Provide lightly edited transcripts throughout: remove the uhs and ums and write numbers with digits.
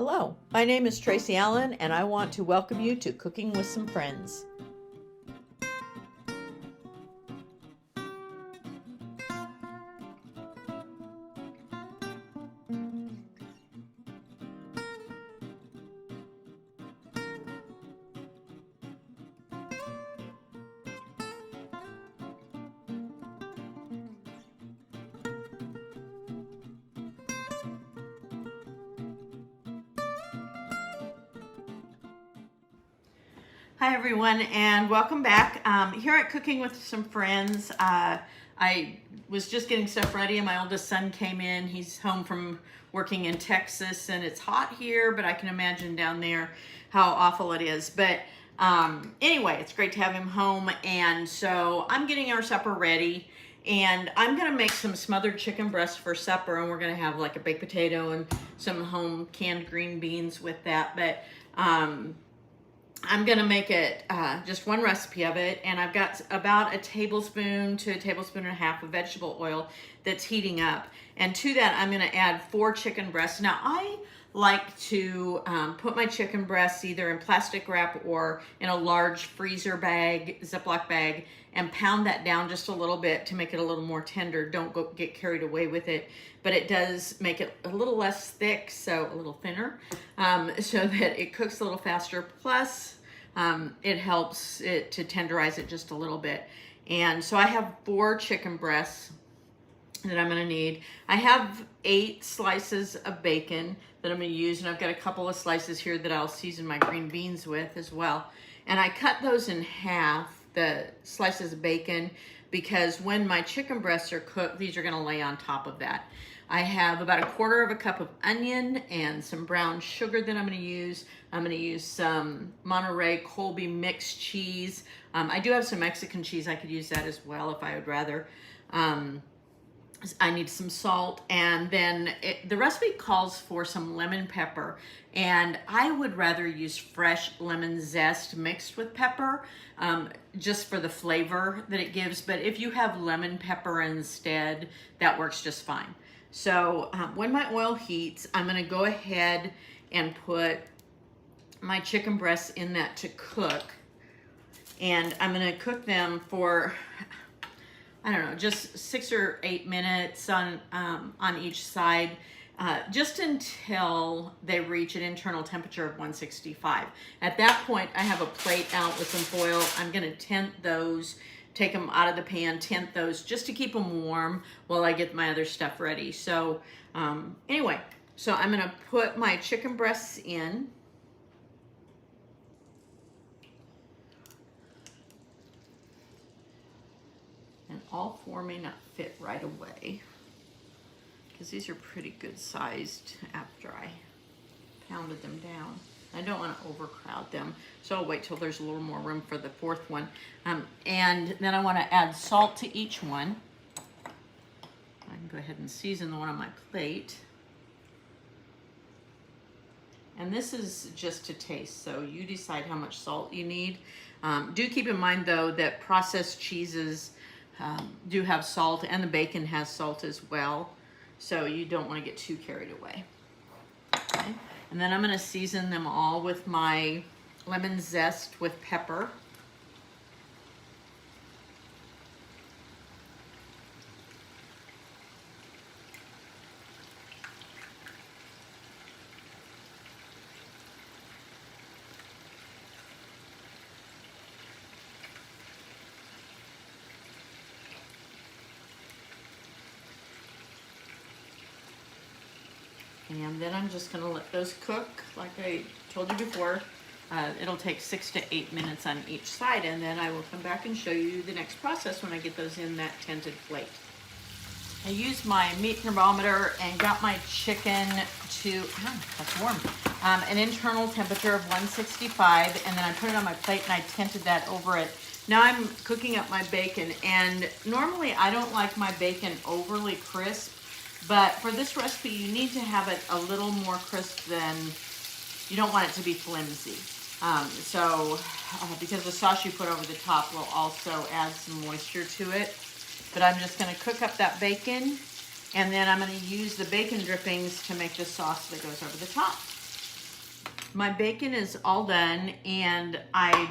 Hello, my name is Tracy Allen, and I want to welcome you to Cooking with Some Friends. Hi everyone, and welcome back. Here at Cooking with Some Friends, I was just getting stuff ready and my oldest son came in. He's home from working in Texas and it's hot here, but I can imagine down there how awful it is. But anyway, it's great to have him home, and so I'm getting our supper ready. And I'm gonna make some smothered chicken breast for supper, and we're gonna have like a baked potato and some home canned green beans with that. But I'm gonna make it just one recipe of it, and I've got about a tablespoon to a tablespoon and a half of vegetable oil that's heating up. And to that, I'm gonna add 4 chicken breasts. Now, I like to put my chicken breasts either in plastic wrap or in a large freezer bag, Ziploc bag, and pound that down just a little bit to make it a little more tender. Don't get carried away with it, but it does make it a little less thick, so a little thinner, so that it cooks a little faster. Plus, it helps it to tenderize it just a little bit. And so I have 4 chicken breasts that I'm gonna need. I have 8 slices of bacon that I'm gonna use, and I've got a couple of slices here that I'll season my green beans with as well. And I cut those in half, the slices of bacon, because when my chicken breasts are cooked, these are gonna lay on top of that. I have about 1/4 cup of onion and some brown sugar that I'm gonna use. I'm gonna use some Monterey Colby mixed cheese. I do have some Mexican cheese. I could use that as well if I would rather. I need some salt, and then the recipe calls for some lemon pepper, and I would rather use fresh lemon zest mixed with pepper, just for the flavor that it gives. But if you have lemon pepper instead, that works just fine. So when my oil heats, I'm gonna go ahead and put my chicken breasts in that to cook, and I'm gonna cook them for, I don't know, just 6 or 8 minutes on each side, just until they reach an internal temperature of 165. At that point, I have a plate out with some foil. I'm gonna tent those, take them out of the pan, tent those just to keep them warm while I get my other stuff ready. So anyway, so I'm gonna put my chicken breasts in. And all 4 may not fit right away, because these are pretty good sized after I pounded them down. I don't want to overcrowd them, so I'll wait till there's a little more room for the 4th one. And then I want to add salt to each one. I can go ahead and season the one on my plate. And this is just to taste, so you decide how much salt you need. Do keep in mind, though, that processed cheeses do have salt, and the bacon has salt as well, so you don't want to get too carried away. Okay. And then I'm going to season them all with my lemon zest with pepper. And then I'm just going to let those cook like I told you before. It'll take 6 to 8 minutes on each side, and then I will come back and show you the next process when I get those in that tented plate. I used my meat thermometer and got my chicken to, that's warm, an internal temperature of 165, and then I put it on my plate and I tented that over it. Now I'm cooking up my bacon, and normally I don't like my bacon overly crisp, but for this recipe, you need to have it a little more crisp than, you don't want it to be flimsy. Because the sauce you put over the top will also add some moisture to it. But I'm just gonna cook up that bacon, and then I'm gonna use the bacon drippings to make the sauce that goes over the top. My bacon is all done, and I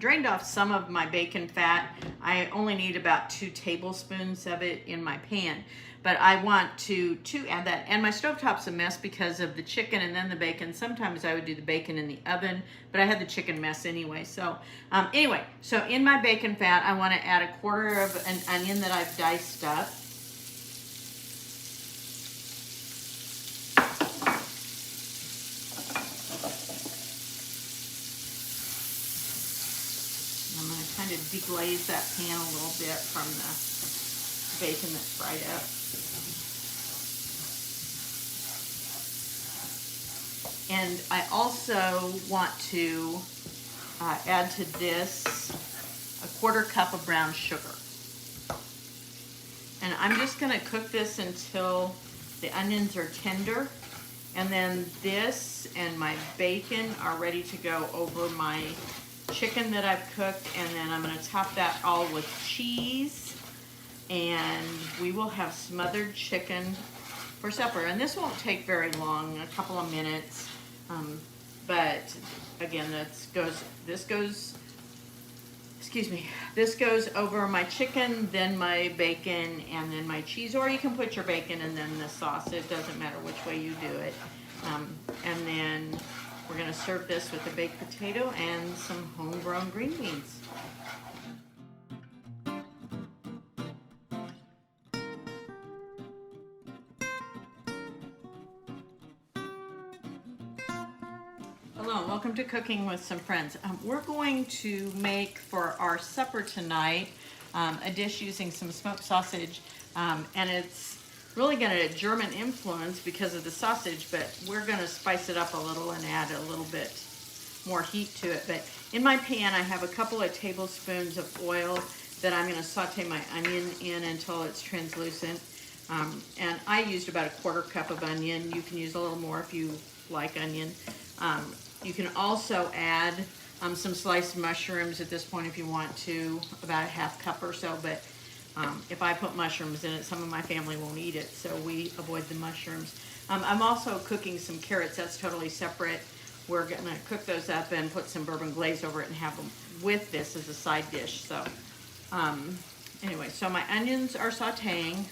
drained off some of my bacon fat. I only need about 2 tablespoons of it in my pan, but I want to add that. And my stovetop's a mess because of the chicken and then the bacon. Sometimes I would do the bacon in the oven, but I had the chicken mess anyway. So anyway, so in my bacon fat, I want to add 1/4 of an onion that I've diced up. I'm going to kind of deglaze that pan a little bit from the bacon that's fried up. And I also want to add to this 1/4 cup of brown sugar. And I'm just going to cook this until the onions are tender. And then this and my bacon are ready to go over my chicken that I've cooked, and then I'm going to top that all with cheese, and we will have smothered chicken for supper. And this won't take very long, a couple of minutes, but again, this goes over my chicken, then my bacon, and then my cheese, or you can put your bacon and then the sauce. It doesn't matter which way you do it. And then we're going to serve this with a baked potato and some homegrown green beans. Hello, welcome to Cooking with Some Friends. We're going to make for our supper tonight a dish using some smoked sausage, and it's really going to German influence because of the sausage, but we're going to spice it up a little and add a little bit more heat to it. But in my pan, I have a couple of tablespoons of oil that I'm going to saute my onion in until it's translucent. And I used about 1/4 cup of onion. You can use a little more if you like onion. You can also add some sliced mushrooms at this point if you want to, about 1/2 cup or so, but if I put mushrooms in it, some of my family won't eat it, so we avoid the mushrooms. I'm also cooking some carrots. That's totally separate. We're going to cook those up and put some bourbon glaze over it and have them with this as a side dish. So anyway, so my onions are sauteing,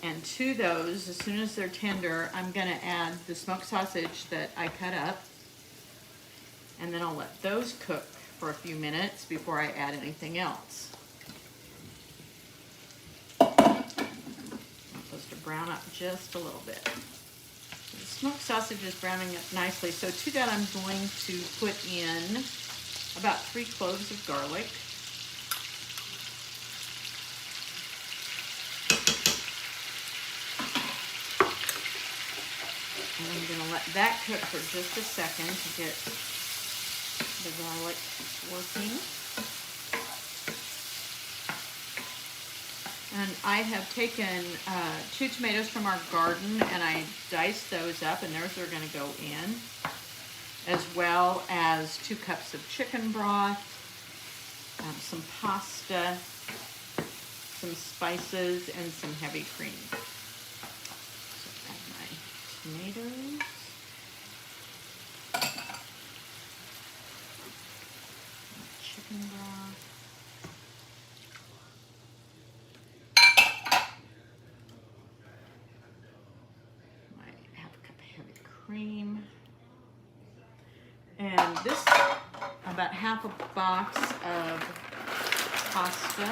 and to those, as soon as they're tender, I'm going to add the smoked sausage that I cut up, and then I'll let those cook for a few minutes before I add anything else. Brown up just a little bit. The smoked sausage is browning up nicely, so to that I'm going to put in about 3 cloves of garlic. And I'm going to let that cook for just a second to get the garlic working. And I have taken 2 tomatoes from our garden, and I diced those up, and those are going to go in, as well as 2 cups of chicken broth, some pasta, some spices, and some heavy cream. So add my tomatoes. Chicken broth. Cream, and this about 1/2 box of pasta.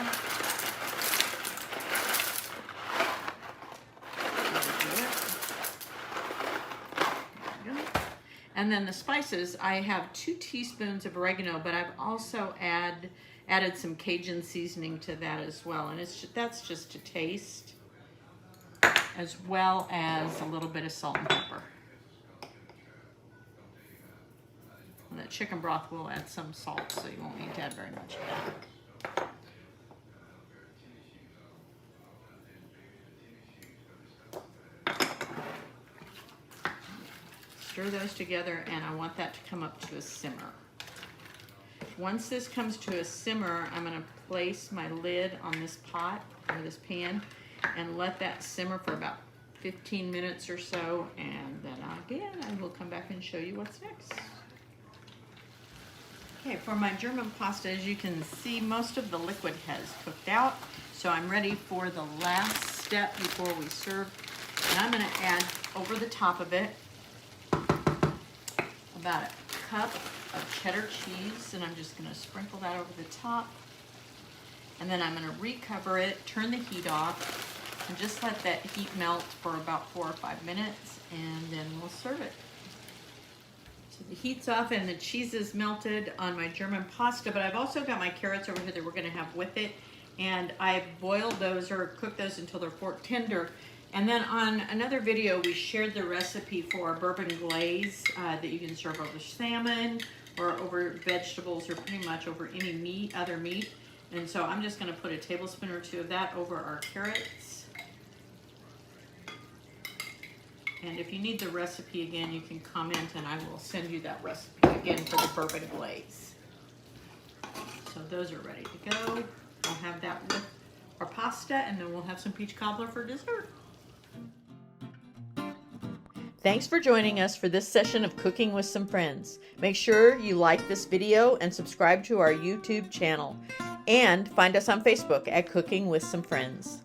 And then the spices, I have 2 teaspoons of oregano, but I've also added some Cajun seasoning to that as well, and that's just to taste, as well as a little bit of salt and pepper. And the chicken broth will add some salt, so you won't need to add very much of that. Stir those together, and I want that to come up to a simmer. Once this comes to a simmer, I'm going to place my lid on this pot or this pan and let that simmer for about 15 minutes or so, and then again I will come back and show you what's next. Okay, for my German pasta, as you can see, most of the liquid has cooked out. So I'm ready for the last step before we serve. And I'm going to add over the top of it about a cup of cheddar cheese. And I'm just going to sprinkle that over the top. And then I'm going to recover it, turn the heat off, and just let that heat melt for about 4 or 5 minutes. And then we'll serve it. So the heat's off and the cheese is melted on my German pasta, but I've also got my carrots over here that we're going to have with it. And I've boiled those or cooked those until they're fork tender. And then on another video, we shared the recipe for a bourbon glaze that you can serve over salmon or over vegetables or pretty much over any meat, other meat. And so I'm just going to put a tablespoon or 2 of that over our carrots. And if you need the recipe again, you can comment and I will send you that recipe again for the bourbon glaze. So those are ready to go. We'll have that with our pasta and then we'll have some peach cobbler for dessert. Thanks for joining us for this session of Cooking with Some Friends. Make sure you like this video and subscribe to our YouTube channel. And find us on Facebook at Cooking with Some Friends.